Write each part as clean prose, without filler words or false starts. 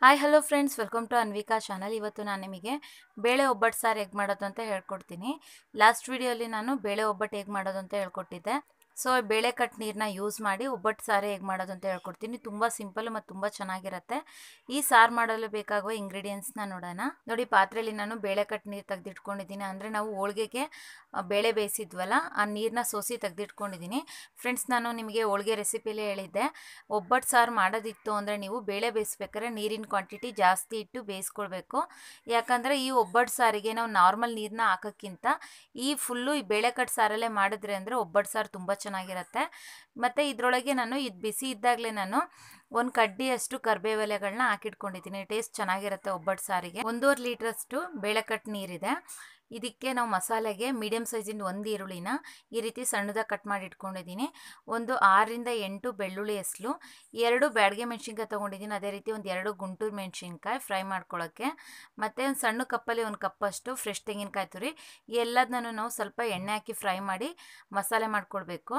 Hi hello friends, welcome to Anvika channel. ಇವತ್ತು ನಾನು ನಿಮಗೆ ಬೇಳೆ ಒಬ್ಬಟ್ಟು ಸಾರು ಹೇಗೆ ಮಾಡೋದು ಅಂತ ಹೇಳ್ಕೊಡ್ತೀನಿ. ಲಾಸ್ಟ್ ವಿಡಿಯೋಲಿ ನಾನು ಬೇಳೆ ಒಬ್ಬಟ್ಟು ಹೇಗೆ ಮಾಡೋದು ಅಂತ ಹೇಳ್ಕೊಟ್ಟಿದ್ದೆ. ಸೊ ಬೇಳೆ ಕಟ್ ನೀರನ್ನ ಯೂಸ್ ಮಾಡಿ ಒಬ್ಬಟ್ಟು ಸಾರು ಹೇಗೆ ಮಾಡೋದು ಅಂತ ಹೇಳ್ಕೊಡ್ತೀನಿ. ತುಂಬ ಸಿಂಪಲ್ ಮತ್ತು ತುಂಬ ಚೆನ್ನಾಗಿರುತ್ತೆ. ಈ ಸಾರು ಮಾಡಲು ಬೇಕಾಗುವ ಇಂಗ್ರೀಡಿಯೆಂಟ್ಸ್ನ ನೋಡೋಣ. ನೋಡಿ, ಪಾತ್ರೆಯಲ್ಲಿ ನಾನು ಬೇಳೆ ಕಟ್ ನೀರು ತೆಗೆದಿಟ್ಕೊಂಡಿದ್ದೀನಿ. ಅಂದರೆ ನಾವು ಹೋಳಿಗೆಗೆ ಬೇಳೆ ಬೇಯಿಸಿದ್ವಲ್ಲ, ಆ ನೀರನ್ನ ಸೋಸಿ ತೆಗೆದಿಟ್ಕೊಂಡಿದ್ದೀನಿ. ಫ್ರೆಂಡ್ಸ್, ನಾನು ನಿಮಗೆ ಹೋಳಿಗೆ ರೆಸಿಪಿಲೇ ಹೇಳಿದ್ದೆ, ಒಬ್ಬಟ್ಟು ಸಾರು ಮಾಡೋದಿತ್ತು ಅಂದರೆ ನೀವು ಬೇಳೆ ಬೇಯಿಸ್ಬೇಕಾದ್ರೆ ನೀರಿನ ಕ್ವಾಂಟಿಟಿ ಜಾಸ್ತಿ ಇಟ್ಟು ಬೇಯಿಸ್ಕೊಳ್ಬೇಕು. ಯಾಕಂದರೆ ಈ ಒಬ್ಬಟ್ಟು ಸಾರಿಗೆ ನಾವು ನಾರ್ಮಲ್ ನೀರನ್ನ ಹಾಕೋಕ್ಕಿಂತ ಈ ಬೇಳೆ ಕಟ್ ಸಾರಲ್ಲೇ ಮಾಡಿದ್ರೆ ಅಂದರೆ ಒಬ್ಬಟ್ಟು ಸಾರು ತುಂಬ ಚೆನ್ನಾಗಿರುತ್ತೆ. ಮತ್ತು ಇದರೊಳಗೆ ನಾನು ಇದು ಬಿಸಿ ಇದ್ದಾಗಲೇ ನಾನು ಒಂದು ಕಡ್ಡಿಯಷ್ಟು ಕರಿಬೇವು ಎಲೆಗಳನ್ನ ಹಾಕಿಟ್ಕೊಂಡಿದ್ದೀನಿ. ಟೇಸ್ಟ್ ಚೆನ್ನಾಗಿರುತ್ತೆ ಒಬ್ಬಟ್ಟು ಸಾರಿಗೆ. 1.5 ಲೀಟ್ರಷ್ಟು ಬೇಳೆ ಕಟ್ ನೀರಿದೆ. ಇದಕ್ಕೆ ನಾವು ಮಸಾಲೆಗೆ ಮೀಡಿಯಮ್ ಸೈಜಿಂದ ಒಂದು ಈರುಳ್ಳಿನ ಈ ರೀತಿ ಸಣ್ಣದಾಗಿ ಕಟ್ ಮಾಡಿ ಇಟ್ಕೊಂಡಿದ್ದೀನಿ. ಒಂದು 6 ರಿಂದ 8 ಬೆಳ್ಳುಳ್ಳಿ ಹೆಸಲು, 2 ಬ್ಯಾಡಗೆ ಮೆಣಸಿನ್ಕಾಯಿ ತೊಗೊಂಡಿದ್ದೀನಿ. ಅದೇ ರೀತಿ ಒಂದು 2 ಗುಂಟೂರು ಮೆಣಸಿನ್ಕಾಯಿ ಫ್ರೈ ಮಾಡ್ಕೊಳ್ಳೋಕ್ಕೆ, ಮತ್ತು ಒಂದು ಸಣ್ಣ ಕಪ್ಪಲ್ಲಿ 1 ಕಪ್ಪಷ್ಟು ಫ್ರೆಶ್ ತೆಂಗಿನಕಾಯಿ ತುರಿ. ಎಲ್ಲದನ್ನು ನಾವು ಸ್ವಲ್ಪ ಎಣ್ಣೆ ಹಾಕಿ ಫ್ರೈ ಮಾಡಿ ಮಸಾಲೆ ಮಾಡ್ಕೊಳ್ಬೇಕು.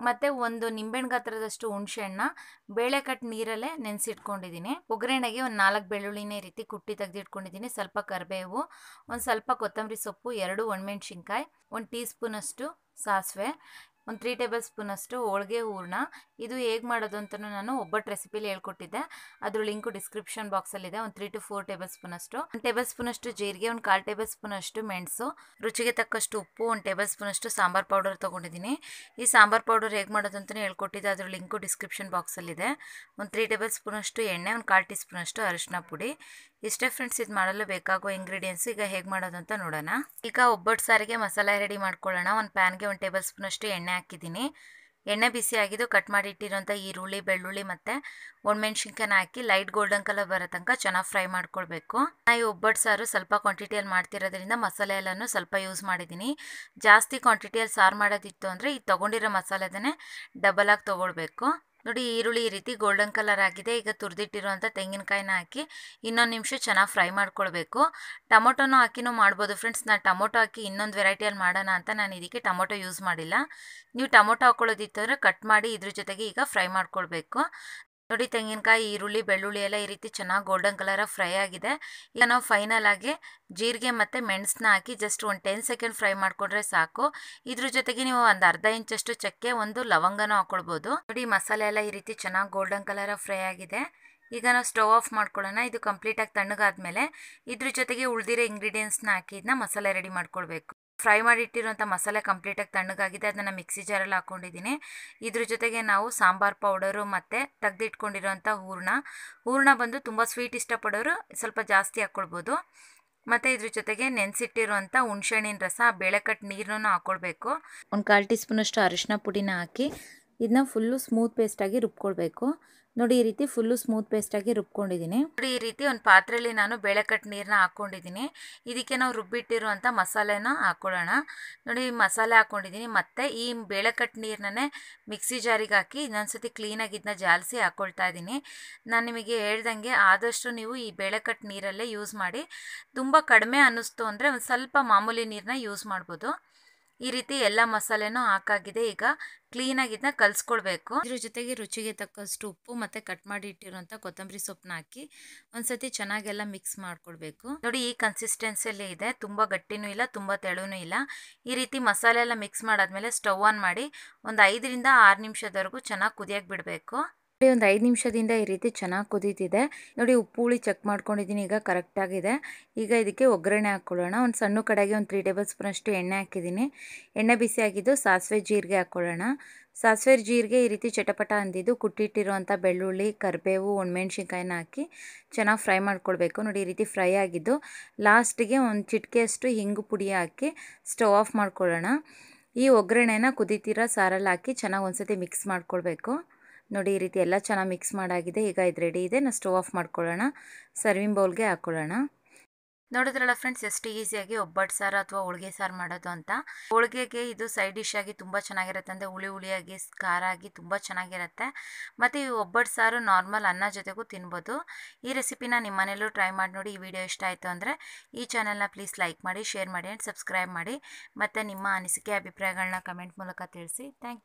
ಮತ್ತು ಒಂದು ನಿಂಬೆಹಣ್ಣು ಗಾತ್ರದಷ್ಟು ಹುಣಸೆಹಣ್ಣ ಬೇಳೆ ಕಟ್ ನೀರಲ್ಲೇ ನೆನೆಸಿಟ್ಕೊಂಡಿದ್ದೀನಿ. ಒಗ್ಗರಣೆಗೆ ಒಂದು 4 ಬೆಳ್ಳುಳ್ಳಿನ ಈ ರೀತಿ ಕುಟ್ಟಿ ತೆಗೆದಿಟ್ಕೊಂಡಿದ್ದೀನಿ. ಸ್ವಲ್ಪ ಕರಿಬೇವು, ಒಂದು ಸ್ವಲ್ಪ ಕೊತ್ತಂಬರಿ ಸೊಪ್ಪು, 2 ಒಣಮೆಣಸಿನ್ಕಾಯಿ, 1 ಟೀ ಸ್ಪೂನಷ್ಟು ಸಾಸಿವೆ, ಒಂದು 3 ಟೇಬಲ್ ಸ್ಪೂನಷ್ಟು ಹೋಳಿಗೆ ಹೂರಣ. ಇದು ಹೇಗೆ ಮಾಡೋದು ಅಂತ ನಾನು ಒಬ್ಬಟ್ಟು ರೆಸಿಪಿಲಿ ಹೇಳ್ಕೊಟ್ಟಿದ್ದೆ. ಅದ್ರ ಲಿಂಕು ಡಿಸ್ಕ್ರಿಪ್ಷನ್ ಬಾಕ್ಸಲ್ಲಿದೆ. ಒಂದು 3 to 4 ಟೇಬಲ್ ಸ್ಪೂನಷ್ಟು, 1 ಟೇಬಲ್ ಸ್ಪೂನಷ್ಟು ಜೀರಿಗೆ, ಒಂದು 1/4 ಟೇಬಲ್ ಸ್ಪೂನಷ್ಟು ಮೆಣಸು, ರುಚಿಗೆ ತಕ್ಕಷ್ಟು ಉಪ್ಪು, 1 ಟೇಬಲ್ ಸ್ಪೂನಷ್ಟು ಸಾಂಬಾರು ಪೌಡರ್ ತೊಗೊಂಡಿದ್ದೀನಿ. ಈ ಸಾಂಬಾರು ಪೌಡರ್ ಹೇಗೆ ಮಾಡೋದು ಅಂತಲೇ ಹೇಳ್ಕೊಟ್ಟಿದ್ದೆ. ಅದ್ರ ಲಿಂಕು ಡಿಸ್ಕ್ರಿಪ್ಷನ್ ಬಾಕ್ಸಲ್ಲಿದೆ. ಒಂದು 3 ಟೇಬಲ್ ಸ್ಪೂನಷ್ಟು ಎಣ್ಣೆ, ಒಂದು 1/4 ಟೀ ಸ್ಪೂನಷ್ಟು ಅರಿಶಿನ ಪುಡಿ. ಇಷ್ಟೇ ಫ್ರೆಂಡ್ಸ್, ಇದು ಮಾಡಲು ಬೇಕಾಗುವ ಇಂಗ್ರೀಡಿಯೆಂಟ್ಸ್. ಈಗ ಹೇಗೆ ಮಾಡೋದು ಅಂತ ನೋಡೋಣ. ಈಗ ಒಬ್ಬಟ್ಟು ಸಾರಿಗೆ ಮಸಾಲೆ ರೆಡಿ ಮಾಡ್ಕೊಳ್ಳೋಣ. ಒಂದು ಪ್ಯಾನ್ಗೆ 1 ಟೇಬಲ್ ಸ್ಪೂನಷ್ಟು ಎಣ್ಣೆ ಹಾಕಿದ್ದೀನಿ. ಎಣ್ಣೆ ಬಿಸಿ ಆಗಿದ್ದು ಕಟ್ ಮಾಡಿ ಇಟ್ಟಿರೋಂಥ ಈರುಳ್ಳಿ, ಬೆಳ್ಳುಳ್ಳಿ ಮತ್ತು ಒಣಮೆಣ್ಸಿನ್ಕಾಯಿನ ಹಾಕಿ ಲೈಟ್ ಗೋಲ್ಡನ್ ಕಲರ್ ಬರೋ ತನಕ ಚೆನ್ನಾಗಿ ಫ್ರೈ ಮಾಡ್ಕೊಳ್ಬೇಕು. ಈ ಒಬ್ಬಟ್ಟು ಸಾರು ಸ್ವಲ್ಪ ಕ್ವಾಂಟಿಟಿಯಲ್ಲಿ ಮಾಡ್ತಿರೋದ್ರಿಂದ ಮಸಾಲೆ ಎಲ್ಲನೂ ಸ್ವಲ್ಪ ಯೂಸ್ ಮಾಡಿದ್ದೀನಿ. ಜಾಸ್ತಿ ಕ್ವಾಂಟಿಟಿಯಲ್ಲಿ ಸಾರು ಮಾಡೋದಿತ್ತು ಅಂದರೆ ಈ ತೊಗೊಂಡಿರೋ ಮಸಾಲೆದನ್ನೇ ಡಬಲ್ ಆಗಿ ತೊಗೊಳ್ಬೇಕು. ನೋಡಿ, ಈರುಳ್ಳಿ ಈ ರೀತಿ ಗೋಲ್ಡನ್ ಕಲರ್ ಆಗಿದೆ. ಈಗ ತುರಿದಿಟ್ಟಿರುವಂಥ ತೆಂಗಿನಕಾಯಿನ ಹಾಕಿ ಇನ್ನೊಂದು ನಿಮಿಷ ಚೆನ್ನಾಗಿ ಫ್ರೈ ಮಾಡ್ಕೊಳ್ಬೇಕು. ಟೊಮೊಟೊನೂ ಹಾಕಿನೂ ಮಾಡ್ಬೋದು ಫ್ರೆಂಡ್ಸ್. ನಾನು ಟೊಮೊಟೊ ಹಾಕಿ ಇನ್ನೊಂದು ವೆರೈಟಿಯಲ್ಲಿ ಮಾಡೋಣ ಅಂತ ನಾನು ಇದಕ್ಕೆ ಟೊಮೊಟೊ ಯೂಸ್ ಮಾಡಿಲ್ಲ. ನೀವು ಟೊಮೊಟೊ ಹಾಕ್ಕೊಳ್ಳೋದಿತ್ತು ಅಂದರೆ ಕಟ್ ಮಾಡಿ ಇದ್ರ ಜೊತೆಗೆ ಈಗ ಫ್ರೈ ಮಾಡ್ಕೊಳ್ಬೇಕು. ನೋಡಿ, ತೆಂಗಿನಕಾಯಿ, ಈರುಳ್ಳಿ, ಬೆಳ್ಳುಳ್ಳಿ ಎಲ್ಲ ಈ ರೀತಿ ಚೆನ್ನಾಗಿ ಗೋಲ್ಡನ್ ಕಲರಾಗಿ ಫ್ರೈ ಆಗಿದೆ. ಈಗ ನಾವು ಫೈನಲ್ ಆಗಿ ಜೀರಿಗೆ ಮತ್ತು ಮೆಣಸನ್ನ ಹಾಕಿ ಜಸ್ಟ್ ಒಂದು 10 ಸೆಕೆಂಡ್ ಫ್ರೈ ಮಾಡಿಕೊಂಡ್ರೆ ಸಾಕು. ಇದ್ರ ಜೊತೆಗೆ ನೀವು ಒಂದು ಅರ್ಧ ಇಂಚಷ್ಟು ಚಕ್ಕೆ, ಒಂದು ಲವಂಗನೂ ಹಾಕ್ಕೊಳ್ಬೋದು. ನೋಡಿ, ಮಸಾಲೆ ಎಲ್ಲ ಈ ರೀತಿ ಚೆನ್ನಾಗಿ ಗೋಲ್ಡನ್ ಕಲರಾಗಿ ಫ್ರೈ ಆಗಿದೆ. ಈಗ ನಾವು ಸ್ಟವ್ ಆಫ್ ಮಾಡ್ಕೊಳ್ಳೋಣ. ಇದು ಕಂಪ್ಲೀಟಾಗಿ ತಣ್ಣಗಾದ್ಮೇಲೆ ಇದ್ರ ಜೊತೆಗೆ ಉಳಿದಿರೋ ಇಂಗ್ರೀಡಿಯೆಂಟ್ಸ್ನ ಹಾಕಿ ಇದನ್ನ ಮಸಾಲೆ ರೆಡಿ ಮಾಡ್ಕೊಳ್ಬೇಕು. ಫ್ರೈ ಮಾಡಿ ಇಟ್ಟಿರುವಂಥ ಮಸಾಲೆ ಕಂಪ್ಲೀಟಾಗಿ ತಣ್ಣಗಾಗಿದೆ. ಅದನ್ನು ಮಿಕ್ಸಿ ಜಾರಲ್ಲಿ ಹಾಕ್ಕೊಂಡಿದ್ದೀನಿ. ಇದ್ರ ಜೊತೆಗೆ ನಾವು ಸಾಂಬಾರು ಪೌಡರು ಮತ್ತು ತೆಗೆದಿಟ್ಕೊಂಡಿರೋಂಥ ಹೂರಣ ಬಂದು ತುಂಬ ಸ್ವೀಟ್ ಇಷ್ಟಪಡೋರು ಸ್ವಲ್ಪ ಜಾಸ್ತಿ ಹಾಕ್ಕೊಳ್ಬೋದು. ಮತ್ತು ಇದ್ರ ಜೊತೆಗೆ ನೆನೆಸಿಟ್ಟಿರುವಂಥ ಹುಣಸೆಹಣ್ಣಿನ ರಸ, ಬೇಳೆ ಕಟ್ ನೀರನ್ನು ಹಾಕ್ಕೊಳ್ಬೇಕು. ಒಂದು 1/4 ಟೀ ಸ್ಪೂನಷ್ಟು ಅರಿಶಿನ ಪುಡಿನ ಹಾಕಿ ಇದನ್ನ ಫುಲ್ಲು ಸ್ಮೂತ್ ಪೇಸ್ಟಾಗಿ ರುಬ್ಕೊಳ್ಬೇಕು. ನೋಡಿ, ಈ ರೀತಿ ಫುಲ್ಲು ಸ್ಮೂತ್ ಪೇಸ್ಟಾಗಿ ರುಬ್ಕೊಂಡಿದ್ದೀನಿ. ನೋಡಿ, ಈ ರೀತಿ ಒಂದು ಪಾತ್ರೆಯಲ್ಲಿ ನಾನು ಬೇಳೆ ಕಟ್ ನೀರನ್ನ ಹಾಕ್ಕೊಂಡಿದ್ದೀನಿ. ಇದಕ್ಕೆ ನಾವು ರುಬ್ಬಿಟ್ಟಿರುವಂಥ ಮಸಾಲೆನ ಹಾಕ್ಕೊಳ್ಳೋಣ. ನೋಡಿ, ಮಸಾಲೆ ಹಾಕ್ಕೊಂಡಿದ್ದೀನಿ. ಮತ್ತು ಈ ಬೇಳೆ ಕಟ್ ನೀರನ್ನೇ ಮಿಕ್ಸಿ ಜಾರಿಗೆ ಹಾಕಿ ಇನ್ನೊಂದ್ಸತಿ ಕ್ಲೀನಾಗಿ ಇದನ್ನ ಜಾಲಿಸಿ ಹಾಕ್ಕೊಳ್ತಾ ಇದ್ದೀನಿ. ನಾನು ನಿಮಗೆ ಹೇಳ್ದಂಗೆ ಆದಷ್ಟು ನೀವು ಈ ಬೇಳೆ ಕಟ್ ನೀರಲ್ಲೇ ಯೂಸ್ ಮಾಡಿ. ತುಂಬ ಕಡಿಮೆ ಅನ್ನಿಸ್ತು ಅಂದರೆ ಒಂದು ಸ್ವಲ್ಪ ಮಾಮೂಲಿ ನೀರನ್ನ ಯೂಸ್ ಮಾಡ್ಬೋದು. ಈ ರೀತಿ ಎಲ್ಲ ಮಸಾಲೆನೂ ಹಾಕಾಗಿದೆ. ಈಗ ಕ್ಲೀನಾಗಿ ಇದನ್ನ ಕಲಿಸ್ಕೊಳ್ಬೇಕು. ಇದ್ರ ಜೊತೆಗೆ ರುಚಿಗೆ ತಕ್ಕಷ್ಟು ಉಪ್ಪು ಮತ್ತು ಕಟ್ ಮಾಡಿ ಇಟ್ಟಿರುವಂಥ ಕೊತ್ತಂಬರಿ ಸೊಪ್ಪನ್ನ ಹಾಕಿ ಒಂದ್ಸತಿ ಚೆನ್ನಾಗೆಲ್ಲ ಮಿಕ್ಸ್ ಮಾಡ್ಕೊಳ್ಬೇಕು. ನೋಡಿ, ಈ ಕನ್ಸಿಸ್ಟೆನ್ಸಿಯಲ್ಲಿ ಇದೆ. ತುಂಬ ಗಟ್ಟಿನೂ ಇಲ್ಲ, ತುಂಬ ತೆಳುನೂ ಇಲ್ಲ. ಈ ರೀತಿ ಮಸಾಲೆ ಎಲ್ಲ ಮಿಕ್ಸ್ ಮಾಡಾದ್ಮೇಲೆ ಸ್ಟವ್ ಆನ್ ಮಾಡಿ ಒಂದು 5 ರಿಂದ 6 ನಿಮಿಷದವರೆಗೂ ಚೆನ್ನಾಗಿ ಕುದಿಯಕ್ಕೆ ಬಿಡಬೇಕು. ಒಂದು 5 ನಿಮಿಷದಿಂದ ಈ ರೀತಿ ಚೆನ್ನಾಗಿ ಕುದೀತಿದೆ. ನೋಡಿ, ಉಪ್ಪು ಹುಳಿ ಚೆಕ್ ಮಾಡ್ಕೊಂಡಿದ್ದೀನಿ. ಈಗ ಕರೆಕ್ಟಾಗಿದೆ. ಈಗ ಇದಕ್ಕೆ ಒಗ್ಗರಣೆ ಹಾಕ್ಕೊಳ್ಳೋಣ. ಒಂದು ಸಣ್ಣ ಕಡೆಗೆ ಒಂದು 3 ಟೇಬಲ್ ಸ್ಪೂನಷ್ಟು ಎಣ್ಣೆ ಹಾಕಿದ್ದೀನಿ. ಎಣ್ಣೆ ಬಿಸಿ ಆಗಿದ್ದು ಸಾಸಿವೆ, ಜೀರಿಗೆ ಹಾಕ್ಕೊಳ್ಳೋಣ. ಸಾಸಿವೆ, ಜೀರಿಗೆ ಈ ರೀತಿ ಚಟಪಟ ಅಂದಿದ್ದು ಕುಟ್ಟಿಟ್ಟಿರುವಂಥ ಬೆಳ್ಳುಳ್ಳಿ, ಕರಿಬೇವು, ಒಣಮೆಣ್ಸಿನ್ಕಾಯಿನ ಹಾಕಿ ಚೆನ್ನಾಗಿ ಫ್ರೈ ಮಾಡ್ಕೊಳ್ಬೇಕು. ನೋಡಿ, ಈ ರೀತಿ ಫ್ರೈ ಆಗಿದ್ದು ಲಾಸ್ಟಿಗೆ ಒಂದು ಚಿಟಿಕೆಯಷ್ಟು ಹಿಂಗು ಪುಡಿ ಹಾಕಿ ಸ್ಟವ್ ಆಫ್ ಮಾಡ್ಕೊಳ್ಳೋಣ. ಈ ಒಗ್ಗರಣೆನ ಕುದೀತಿರೋ ಸಾರಲ್ಲಿ ಹಾಕಿ ಚೆನ್ನಾಗಿ ಒಂದ್ಸತಿ ಮಿಕ್ಸ್ ಮಾಡ್ಕೊಳ್ಬೇಕು. ನೋಡಿ, ಈ ರೀತಿ ಎಲ್ಲ ಚೆನ್ನಾಗಿ ಮಿಕ್ಸ್ ಮಾಡಾಗಿದೆ. ಈಗ ಇದು ರೆಡಿ ಇದೆ. ನಾವು ಸ್ಟವ್ ಆಫ್ ಮಾಡ್ಕೊಳ್ಳೋಣ. ಸರ್ವಿಂಗ್ ಬೌಲ್ಗೆ ಹಾಕ್ಕೊಳ್ಳೋಣ. ನೋಡಿದ್ರಲ್ಲ ಫ್ರೆಂಡ್ಸ್, ಎಷ್ಟು ಈಸಿಯಾಗಿ ಒಬ್ಬಟ್ಟು ಸಾರು ಅಥವಾ ಹೋಳಿಗೆ ಸಾರು ಮಾಡೋದು ಅಂತ. ಹೋಳಿಗೆಗೆ ಇದು ಸೈಡ್ ಡಿಶ್ ಆಗಿ ತುಂಬ ಚೆನ್ನಾಗಿರುತ್ತೆ. ಅಂದರೆ ಹುಳಿಯಾಗಿ, ಖಾರ ಆಗಿ ತುಂಬ ಚೆನ್ನಾಗಿರುತ್ತೆ. ಮತ್ತು ಈ ಒಬ್ಬಟ್ಟು ಸಾರು ನಾರ್ಮಲ್ ಅನ್ನ ಜೊತೆಗೂ ತಿನ್ಬೋದು. ಈ ರೆಸಿಪಿನ ನಿಮ್ಮ ಮನೇಲೂ ಟ್ರೈ ಮಾಡಿ ನೋಡಿ. ಈ ವಿಡಿಯೋ ಇಷ್ಟ ಆಯಿತು ಅಂದರೆ ಈ ಚಾನಲ್ನ ಪ್ಲೀಸ್ ಲೈಕ್ ಮಾಡಿ, ಶೇರ್ ಮಾಡಿ ಆ್ಯಂಡ್ ಸಬ್ಸ್ಕ್ರೈಬ್ ಮಾಡಿ. ಮತ್ತು ನಿಮ್ಮ ಅನಿಸಿಕೆ, ಅಭಿಪ್ರಾಯಗಳನ್ನ ಕಮೆಂಟ್ ಮೂಲಕ ತಿಳಿಸಿ. Thank you.